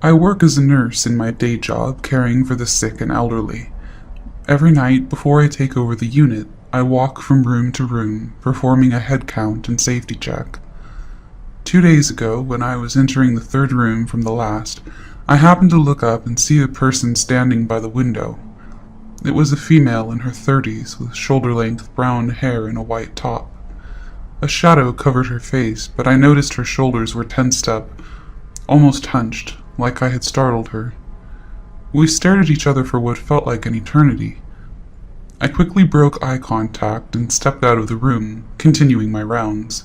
I work as a nurse in my day job, caring for the sick and elderly. Every night, before I take over the unit, I walk from room to room, performing a head count and safety check. 2 days ago, when I was entering the third room from the last, I happened to look up and see a person standing by the window. It was a female in her 30s with shoulder-length brown hair and a white top. A shadow covered her face, but I noticed her shoulders were tensed up, almost hunched, like I had startled her. We stared at each other for what felt like an eternity. I quickly broke eye contact and stepped out of the room, continuing my rounds.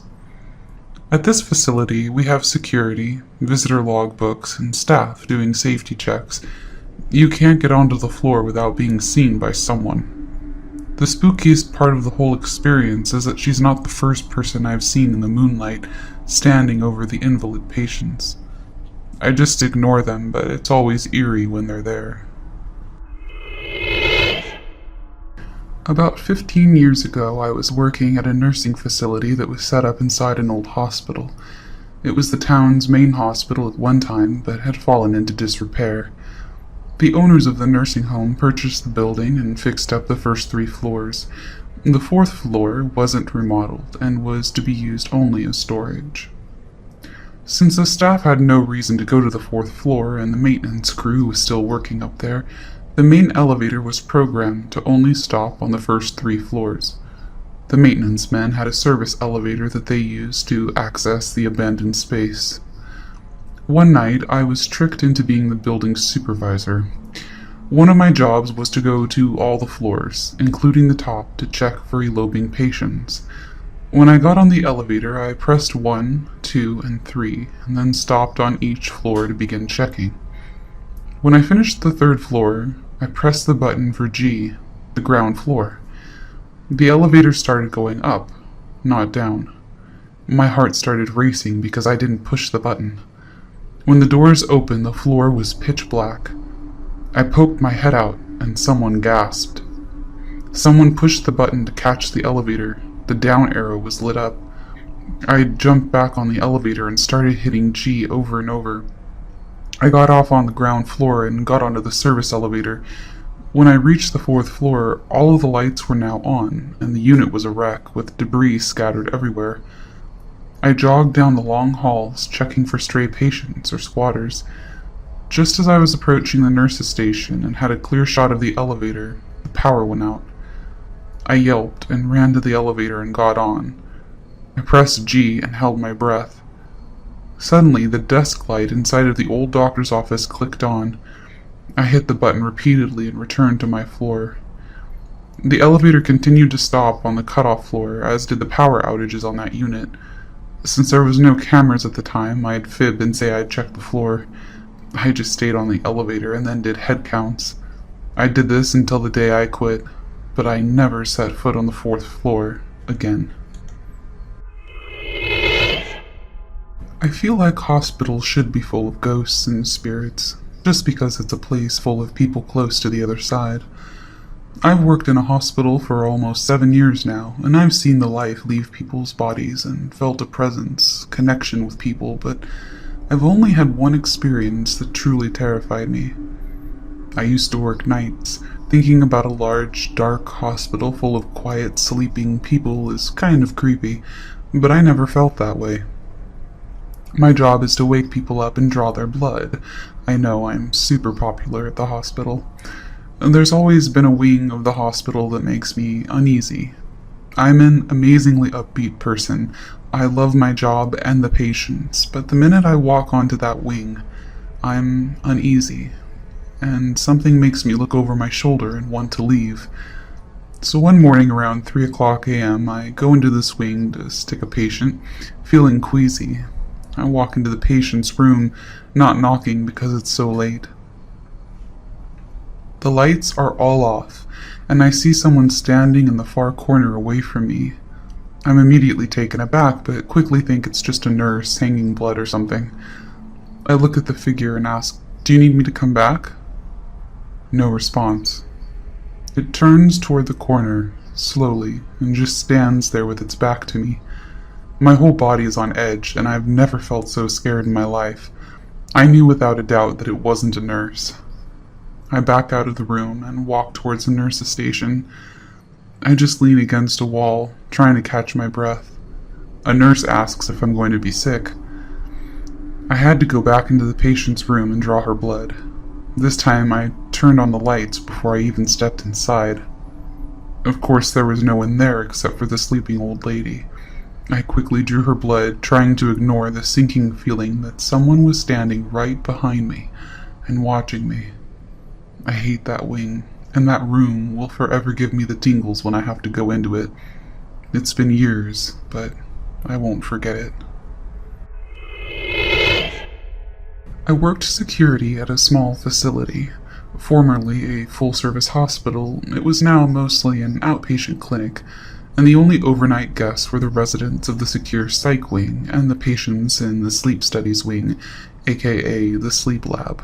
At this facility, we have security, visitor logbooks, and staff doing safety checks. You can't get onto the floor without being seen by someone. The spookiest part of the whole experience is that she's not the first person I've seen in the moonlight standing over the invalid patients. I just ignore them, but it's always eerie when they're there. About 15 years ago, I was working at a nursing facility that was set up inside an old hospital. It was the town's main hospital at one time, but had fallen into disrepair. The owners of the nursing home purchased the building and fixed up the first 3 floors. The 4th floor wasn't remodeled and was to be used only as storage. Since the staff had no reason to go to the 4th floor and the maintenance crew was still working up there, the main elevator was programmed to only stop on the first 3 floors. The maintenance men had a service elevator that they used to access the abandoned space. One night, I was tricked into being the building's supervisor. One of my jobs was to go to all the floors, including the top, to check for eloping patients. When I got on the elevator, I pressed 1, 2, and 3, and then stopped on each floor to begin checking. When I finished the 3rd floor, I pressed the button for G, the ground floor. The elevator started going up, not down. My heart started racing because I didn't push the button. When the doors opened, the floor was pitch black. I poked my head out, and someone gasped. Someone pushed the button to catch the elevator. The down arrow was lit up. I jumped back on the elevator and started hitting G over and over. I got off on the ground floor and got onto the service elevator. When I reached the 4th floor, all of the lights were now on, and the unit was a wreck, with debris scattered everywhere. I jogged down the long halls, checking for stray patients or squatters. Just as I was approaching the nurse's station and had a clear shot of the elevator, the power went out. I yelped and ran to the elevator and got on. I pressed G and held my breath. Suddenly, the desk light inside of the old doctor's office clicked on. I hit the button repeatedly and returned to my floor. The elevator continued to stop on the cutoff floor, as did the power outages on that unit. Since there was no cameras at the time, I'd fib and say I'd checked the floor. I just stayed on the elevator and then did head counts. I did this until the day I quit, but I never set foot on the 4th floor again. I feel like hospitals should be full of ghosts and spirits, just because it's a place full of people close to the other side. I've worked in a hospital for almost 7 years now, and I've seen the life leave people's bodies and felt a presence, connection with people, but I've only had one experience that truly terrified me. I used to work nights. Thinking about a large, dark hospital full of quiet, sleeping people is kind of creepy, but I never felt that way. My job is to wake people up and draw their blood. I know I'm super popular at the hospital. There's always been a wing of the hospital that makes me uneasy. I'm an amazingly upbeat person. I love my job and the patients, but the minute I walk onto that wing, I'm uneasy, and something makes me look over my shoulder and want to leave. So one morning around 3:00 a.m., I go into this wing to stick a patient, feeling queasy. I walk into the patient's room, not knocking because it's so late. The lights are all off, and I see someone standing in the far corner away from me. I'm immediately taken aback, but quickly think it's just a nurse hanging blood or something. I look at the figure and ask, "Do you need me to come back?" No response. It turns toward the corner, slowly, and just stands there with its back to me. My whole body is on edge, and I've never felt so scared in my life. I knew without a doubt that it wasn't a nurse. I back out of the room and walk towards the nurse's station. I just lean against a wall, trying to catch my breath. A nurse asks if I'm going to be sick. I had to go back into the patient's room and draw her blood. This time I turned on the lights before I even stepped inside. Of course, there was no one there except for the sleeping old lady. I quickly drew her blood, trying to ignore the sinking feeling that someone was standing right behind me and watching me. I hate that wing, and that room will forever give me the tingles when I have to go into it. It's been years, but I won't forget it. I worked security at a small facility. Formerly a full-service hospital, it was now mostly an outpatient clinic, and the only overnight guests were the residents of the secure psych wing and the patients in the sleep studies wing, aka the sleep lab.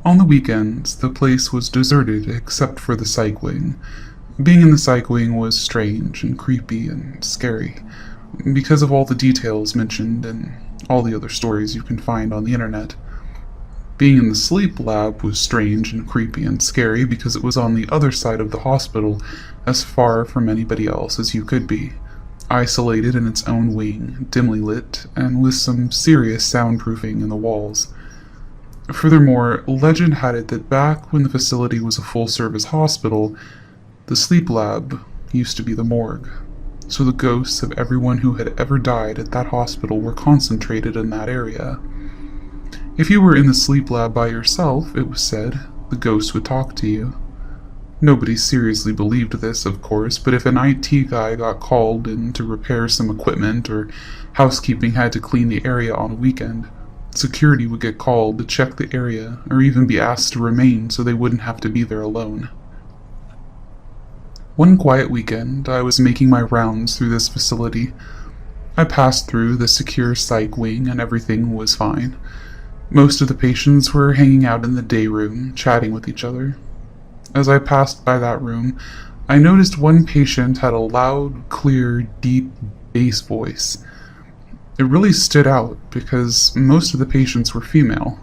On the weekends, the place was deserted except for the psych wing. Being in the psych wing was strange and creepy and scary, because of all the details mentioned and all the other stories you can find on the internet. Being in the sleep lab was strange and creepy and scary because it was on the other side of the hospital, as far from anybody else as you could be, isolated in its own wing, dimly lit, and with some serious soundproofing in the walls. Furthermore, legend had it that back when the facility was a full-service hospital, the sleep lab used to be the morgue, so the ghosts of everyone who had ever died at that hospital were concentrated in that area. If you were in the sleep lab by yourself, it was said, the ghosts would talk to you. Nobody seriously believed this, of course, but if an IT guy got called in to repair some equipment or housekeeping had to clean the area on a weekend, security would get called to check the area or even be asked to remain so they wouldn't have to be there alone. One quiet weekend, I was making my rounds through this facility. I passed through the secure psych wing and everything was fine. Most of the patients were hanging out in the day room, chatting with each other. As I passed by that room, I noticed one patient had a loud, clear, deep bass voice. It really stood out because most of the patients were female.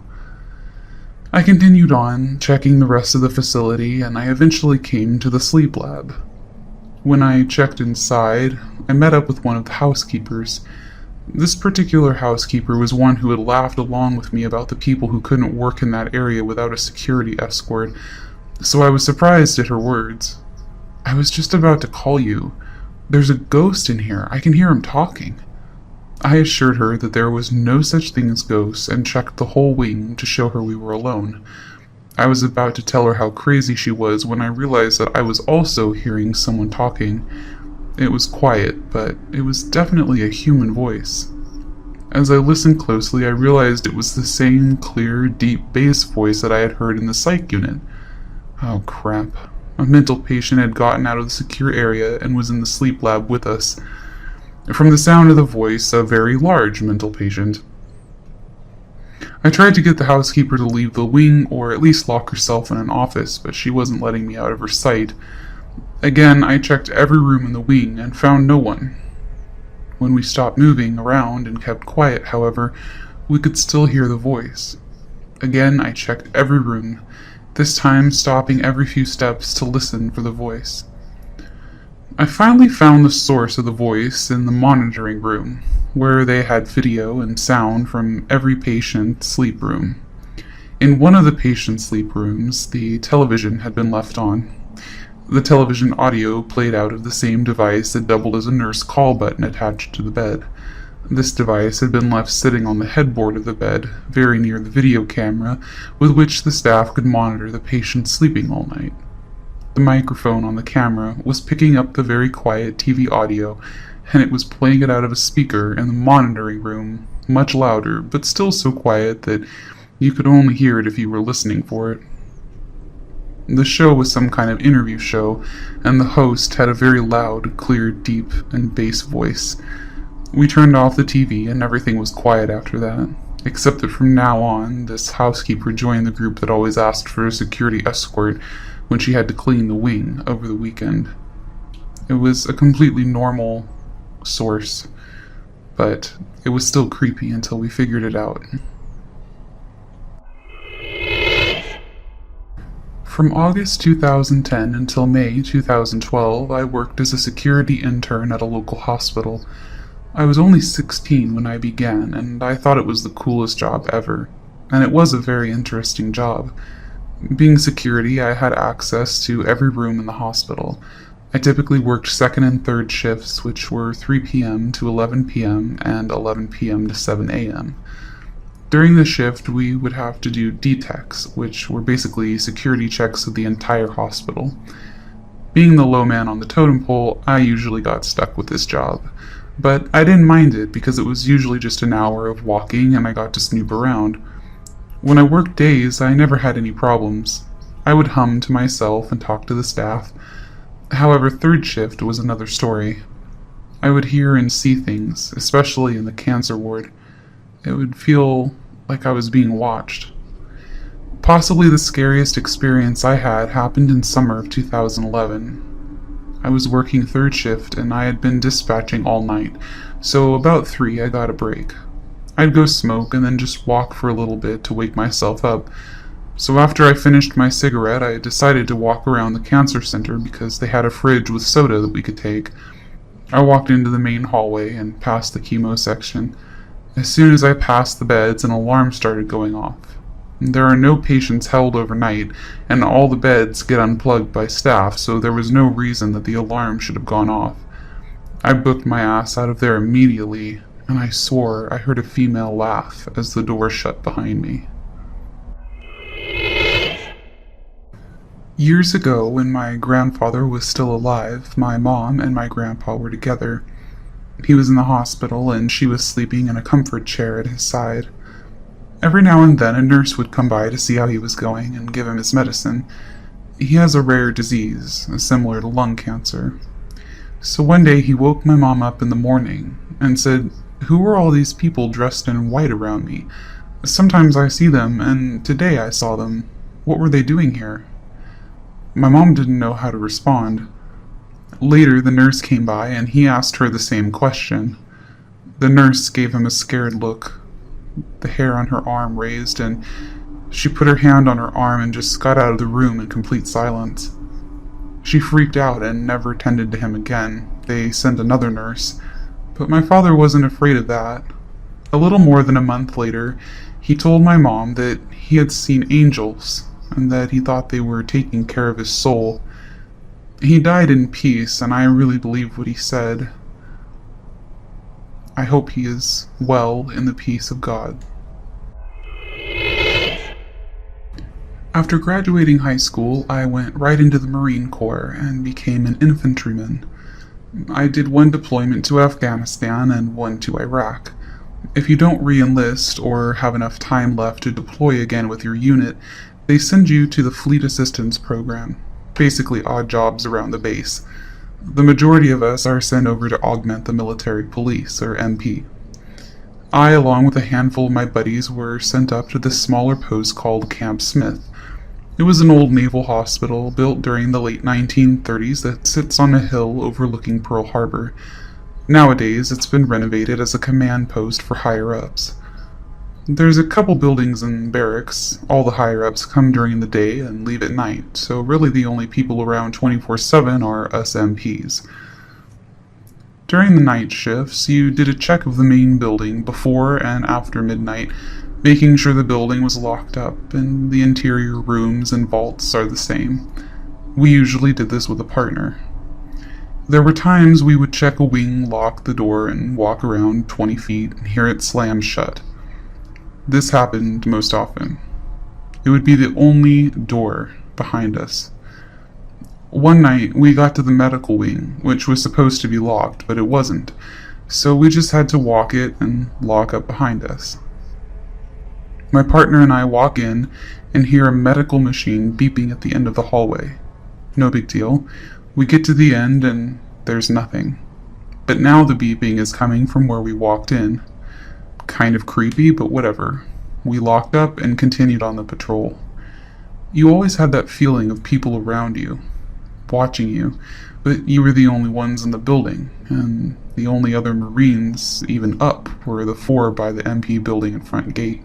I continued on, checking the rest of the facility, and I eventually came to the sleep lab. When I checked inside, I met up with one of the housekeepers. This particular housekeeper was one who had laughed along with me about the people who couldn't work in that area without a security escort, so I was surprised at her words. "I was just about to call you. There's a ghost in here. I can hear him talking." I assured her that there was no such thing as ghosts and checked the whole wing to show her we were alone. I was about to tell her how crazy she was when I realized that I was also hearing someone talking. It was quiet, but it was definitely a human voice. As I listened closely, I realized it was the same clear, deep bass voice that I had heard in the psych unit. Oh crap. A mental patient had gotten out of the secure area and was in the sleep lab with us. From the sound of the voice, a very large mental patient. I tried to get the housekeeper to leave the wing or at least lock herself in an office, but she wasn't letting me out of her sight. Again, I checked every room in the wing and found no one. When we stopped moving around and kept quiet, however, we could still hear the voice. Again, I checked every room, this time stopping every few steps to listen for the voice. I finally found the source of the voice in the monitoring room, where they had video and sound from every patient's sleep room. In one of the patient's sleep rooms, the television had been left on. The television audio played out of the same device that doubled as a nurse call button attached to the bed. This device had been left sitting on the headboard of the bed, very near the video camera, with which the staff could monitor the patient sleeping all night. The microphone on the camera was picking up the very quiet TV audio, and it was playing it out of a speaker in the monitoring room, much louder, but still so quiet that you could only hear it if you were listening for it. The show was some kind of interview show, and the host had a very loud, clear, deep, and bass voice. We turned off the TV and everything was quiet after that, except that from now on, this housekeeper joined the group that always asked for a security escort when she had to clean the wing over the weekend. It was a completely normal source, but it was still creepy until we figured it out. From August 2010 until May 2012, I worked as a security intern at a local hospital. I was only 16 when I began, and I thought it was the coolest job ever. And it was a very interesting job. Being security, I had access to every room in the hospital. I typically worked second and third shifts, which were 3 p.m. to 11 p.m. and 11 p.m. to 7 a.m. During the shift, we would have to do detects, which were basically security checks of the entire hospital. Being the low man on the totem pole, I usually got stuck with this job. But I didn't mind it because it was usually just an hour of walking and I got to snoop around. When I worked days, I never had any problems. I would hum to myself and talk to the staff. However, third shift was another story. I would hear and see things, especially in the cancer ward. It would feel like I was being watched. Possibly the scariest experience I had happened in summer of 2011. I was working third shift and I had been dispatching all night, so about 3 I got a break. I'd go smoke and then just walk for a little bit to wake myself up. So after I finished my cigarette, I decided to walk around the cancer center because they had a fridge with soda that we could take. I walked into the main hallway and past the chemo section. As soon as I passed the beds, an alarm started going off. There are no patients held overnight, and all the beds get unplugged by staff, so there was no reason that the alarm should have gone off. I booked my ass out of there immediately, and I swore I heard a female laugh as the door shut behind me. Years ago, when my grandfather was still alive, my mom and my grandpa were together. He was in the hospital and she was sleeping in a comfort chair at his side. Every now and then a nurse would come by to see how he was going and give him his medicine. He has a rare disease, similar to lung cancer. So one day he woke my mom up in the morning and said, "Who are all these people dressed in white around me? Sometimes I see them, and today I saw them. What were they doing here?" My mom didn't know how to respond. Later, the nurse came by and he asked her the same question. The nurse gave him a scared look. The hair on her arm raised, and she put her hand on her arm and just got out of the room in complete silence. She freaked out and never tended to him again. They sent another nurse, but my father wasn't afraid of that. A little more than a month later, he told my mom that he had seen angels and that he thought they were taking care of his soul. He died in peace, and I really believe what he said. I hope he is well in the peace of God. After graduating high school, I went right into the Marine Corps and became an infantryman. I did 1 deployment to Afghanistan and 1 to Iraq. If you don't re-enlist or have enough time left to deploy again with your unit, they send you to the Fleet Assistance Program. Basically odd jobs around the base. The majority of us are sent over to augment the military police, or MP. I, along with a handful of my buddies, were sent up to this smaller post called Camp Smith. It was an old naval hospital built during the late 1930s that sits on a hill overlooking Pearl Harbor. Nowadays, it's been renovated as a command post for higher-ups. There's a couple buildings and barracks. All the higher-ups come during the day and leave at night, so really the only people around 24/7 are us MPs. During the night shifts, you did a check of the main building before and after midnight, making sure the building was locked up and the interior rooms and vaults are the same. We usually did this with a partner. There were times we would check a wing, lock the door, and walk around 20 feet and hear it slam shut. This happened most often. It would be the only door behind us. One night, we got to the medical wing, which was supposed to be locked, but it wasn't, so we just had to walk it and lock up behind us. My partner and I walk in and hear a medical machine beeping at the end of the hallway. No big deal. We get to the end and there's nothing. But now the beeping is coming from where we walked in. Kind of creepy, but whatever. We locked up and continued on the patrol. You always had that feeling of people around you, watching you, but you were the only ones in the building, and the only other Marines even up were the 4 by the MP building and front gate.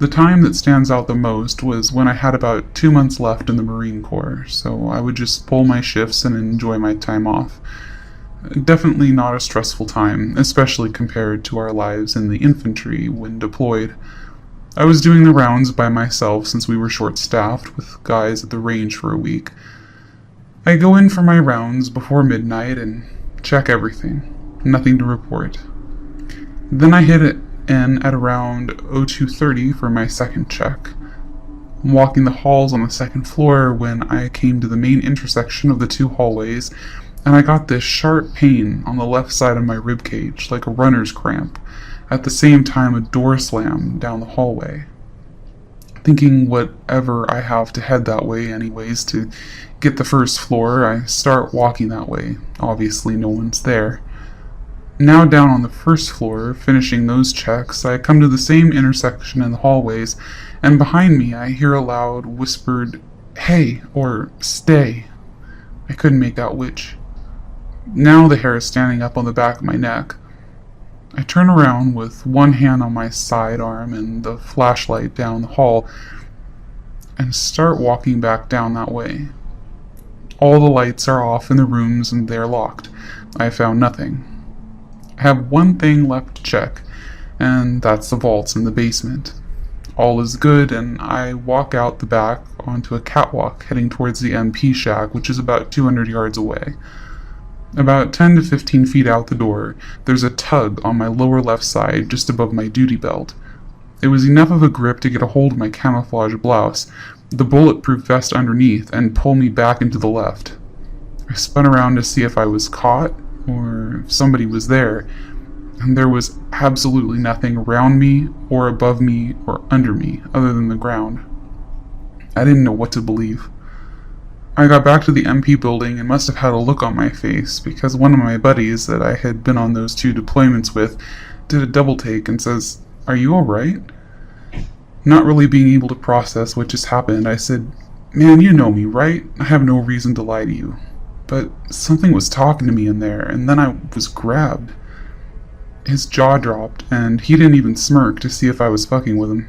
The time that stands out the most was when I had about 2 months left in the Marine Corps, so I would just pull my shifts and enjoy my time off. Definitely not a stressful time, especially compared to our lives in the infantry when deployed. I was doing the rounds by myself since we were short-staffed with guys at the range for a week. I go in for my rounds before midnight and check everything. Nothing to report. Then I hit it in at around 02:30 for my second check. I'm walking the halls on the second floor when I came to the main intersection of the two hallways, and I got this sharp pain on the left side of my ribcage, like a runner's cramp. At the same time, a door slammed down the hallway. Thinking whatever I have to head that way anyways to get the first floor, I start walking that way. Obviously no one's there. Now down on the first floor, finishing those checks, I come to the same intersection in the hallways, and behind me I hear a loud whispered, "Hey," or "Stay." I couldn't make out which. Now the hair is standing up on the back of my neck. I turn around with one hand on my sidearm and the flashlight down the hall and start walking back down that way. All the lights are off in the rooms and they're locked. I found nothing. I have one thing left to check, and that's the vaults in the basement. All is good, and I walk out the back onto a catwalk heading towards the MP shack, which is about 200 yards away. About 10 to 15 feet out the door, there's a tug on my lower left side just above my duty belt. It was enough of a grip to get a hold of my camouflage blouse, the bulletproof vest underneath, and pull me back into the left. I spun around to see if I was caught, or if somebody was there, and there was absolutely nothing around me, or above me, or under me, other than the ground. I didn't know what to believe. I got back to the MP building and must have had a look on my face, because one of my buddies that I had been on those 2 deployments with did a double take and says, "Are you alright?" Not really being able to process what just happened, I said, "Man, you know me, right? I have no reason to lie to you." But something was talking to me in there, and then I was grabbed. His jaw dropped, and he didn't even smirk to see if I was fucking with him.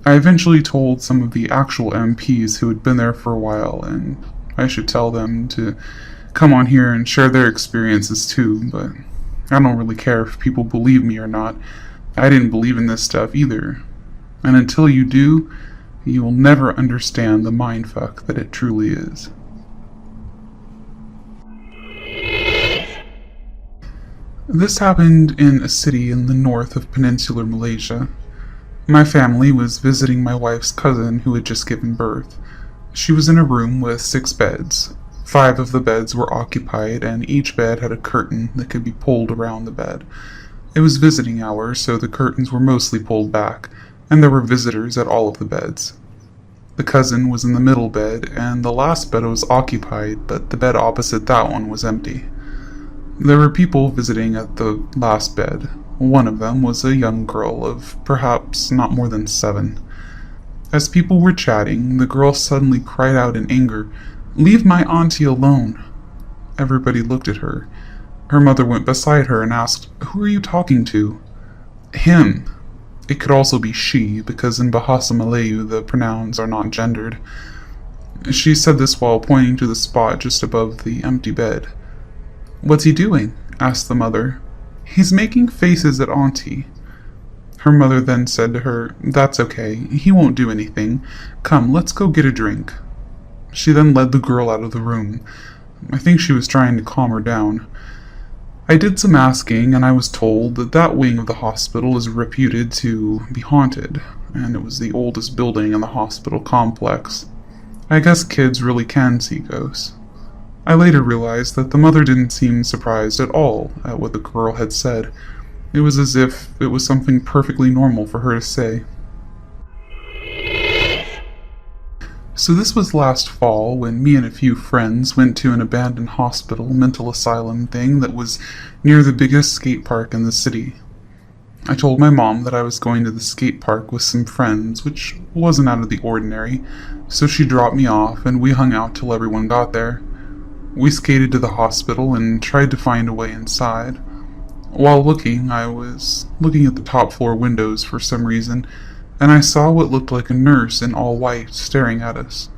I eventually told some of the actual MPs who had been there for a while, and I should tell them to come on here and share their experiences too, but I don't really care if people believe me or not. I didn't believe in this stuff either. And until you do, you will never understand the mindfuck that it truly is. This happened in a city in the north of peninsular Malaysia. My family was visiting my wife's cousin who had just given birth. She was in a room with 6 beds. 5 of the beds were occupied, and each bed had a curtain that could be pulled around the bed. It was visiting hours, so the curtains were mostly pulled back, and there were visitors at all of the beds. The cousin was in the middle bed, and the last bed was occupied, but the bed opposite that one was empty. There were people visiting at the last bed. One of them was a young girl of perhaps not more than 7. As people were chatting, the girl suddenly cried out in anger, "Leave my auntie alone!" Everybody looked at her. Her mother went beside her and asked, "Who are you talking to?" "Him." It could also be she, because in Bahasa Melayu the pronouns are not gendered. She said this while pointing to the spot just above the empty bed. "What's he doing?" asked the mother. "He's making faces at Auntie." Her mother then said to her, "That's okay, he won't do anything. Come, let's go get a drink." She then led the girl out of the room. I think she was trying to calm her down. I did some asking, and I was told that that wing of the hospital is reputed to be haunted, and it was the oldest building in the hospital complex. I guess kids really can see ghosts. I later realized that the mother didn't seem surprised at all at what the girl had said. It was as if it was something perfectly normal for her to say. So this was last fall when me and a few friends went to an abandoned hospital mental asylum thing that was near the biggest skate park in the city. I told my mom that I was going to the skate park with some friends, which wasn't out of the ordinary, so she dropped me off and we hung out till everyone got there. We skated to the hospital and tried to find a way inside. While looking, I was looking at the top floor windows for some reason, and I saw what looked like a nurse in all white staring at us.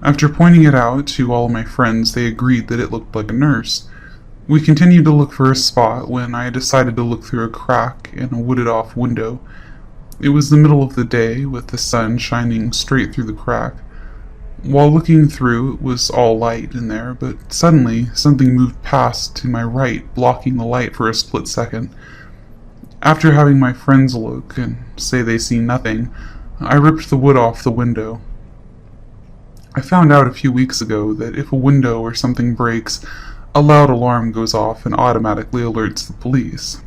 After pointing it out to all of my friends, they agreed that it looked like a nurse. We continued to look for a spot when I decided to look through a crack in a wooded-off window. It was the middle of the day, with the sun shining straight through the crack. While looking through, it was all light in there, but suddenly something moved past to my right, blocking the light for a split second. After having my friends look and say they see nothing, I ripped the wood off the window. I found out a few weeks ago that if a window or something breaks, a loud alarm goes off and automatically alerts the police.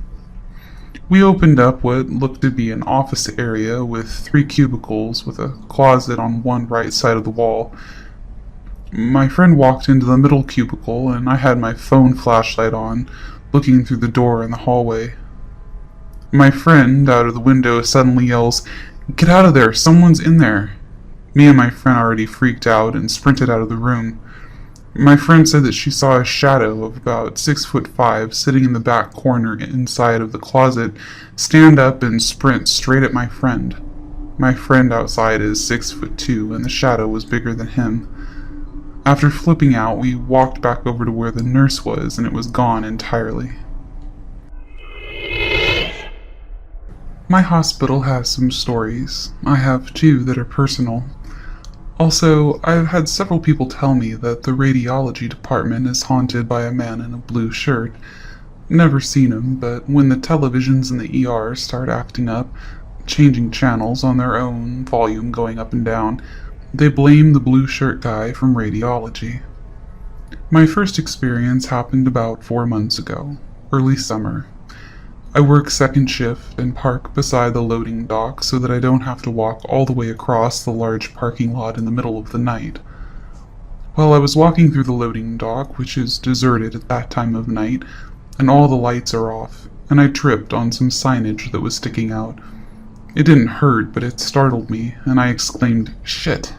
We opened up what looked to be an office area with 3 cubicles with a closet on one right side of the wall. My friend walked into the middle cubicle and I had my phone flashlight on, looking through the door in the hallway. My friend, out of the window, suddenly yells, "Get out of there, someone's in there!" Me and my friend already freaked out and sprinted out of the room. My friend said that she saw a shadow of about 6'5" sitting in the back corner inside of the closet, stand up and sprint straight at my friend. My friend outside is 6'2" and the shadow was bigger than him. After flipping out, we walked back over to where the nurse was and it was gone entirely. My hospital has some stories. I have 2 that are personal. Also, I've had several people tell me that the radiology department is haunted by a man in a blue shirt. Never seen him, but when the televisions in the ER start acting up, changing channels on their own, volume going up and down, they blame the blue shirt guy from radiology. My first experience happened about 4 months ago, early summer. I work second shift and park beside the loading dock so that I don't have to walk all the way across the large parking lot in the middle of the night. While I was walking through the loading dock, which is deserted at that time of night, and all the lights are off, and I tripped on some signage that was sticking out. It didn't hurt, but it startled me, and I exclaimed, "Shit!"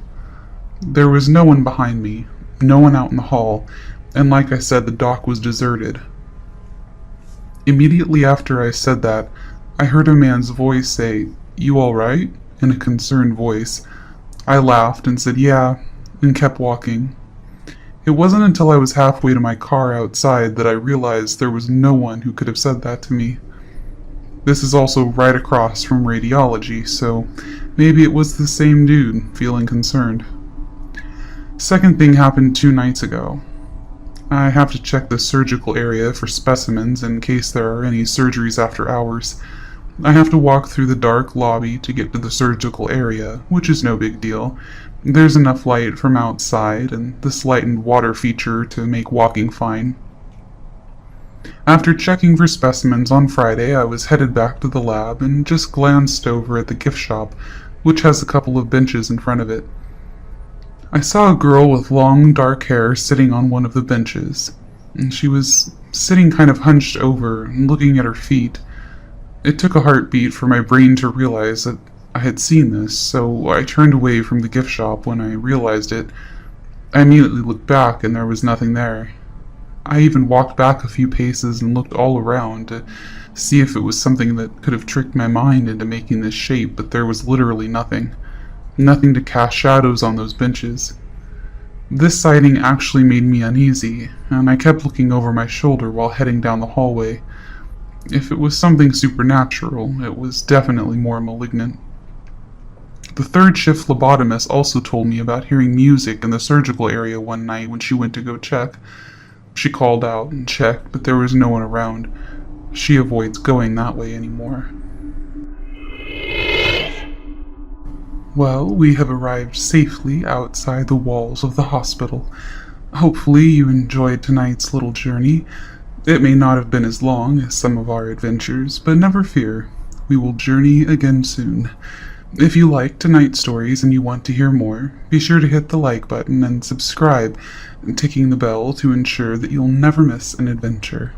There was no one behind me, no one out in the hall, and like I said, the dock was deserted. Immediately after I said that, I heard a man's voice say, "You alright?" in a concerned voice. I laughed and said, "Yeah," and kept walking. It wasn't until I was halfway to my car outside that I realized there was no one who could have said that to me. This is also right across from radiology, so maybe it was the same dude feeling concerned. Second thing happened 2 nights ago. I have to check the surgical area for specimens in case there are any surgeries after hours. I have to walk through the dark lobby to get to the surgical area, which is no big deal. There's enough light from outside and this light and water feature to make walking fine. After checking for specimens on Friday, I was headed back to the lab and just glanced over at the gift shop, which has a couple of benches in front of it. I saw a girl with long, dark hair sitting on one of the benches, and she was sitting kind of hunched over and looking at her feet. It took a heartbeat for my brain to realize that I had seen this, so I turned away from the gift shop when I realized it. I immediately looked back and there was nothing there. I even walked back a few paces and looked all around to see if it was something that could have tricked my mind into making this shape, but there was literally nothing. Nothing to cast shadows on those benches. This sighting actually made me uneasy, and I kept looking over my shoulder while heading down the hallway. If it was something supernatural, it was definitely more malignant. The third shift phlebotomist also told me about hearing music in the surgical area one night when she went to go check. She called out and checked, but there was no one around. She avoids going that way anymore. Well, we have arrived safely outside the walls of the hospital. Hopefully you enjoyed tonight's little journey. It may not have been as long as some of our adventures, but never fear, we will journey again soon. If you liked tonight's stories and you want to hear more, be sure to hit the like button and subscribe, ticking the bell to ensure that you'll never miss an adventure.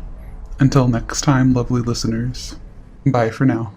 Until next time, lovely listeners, bye for now.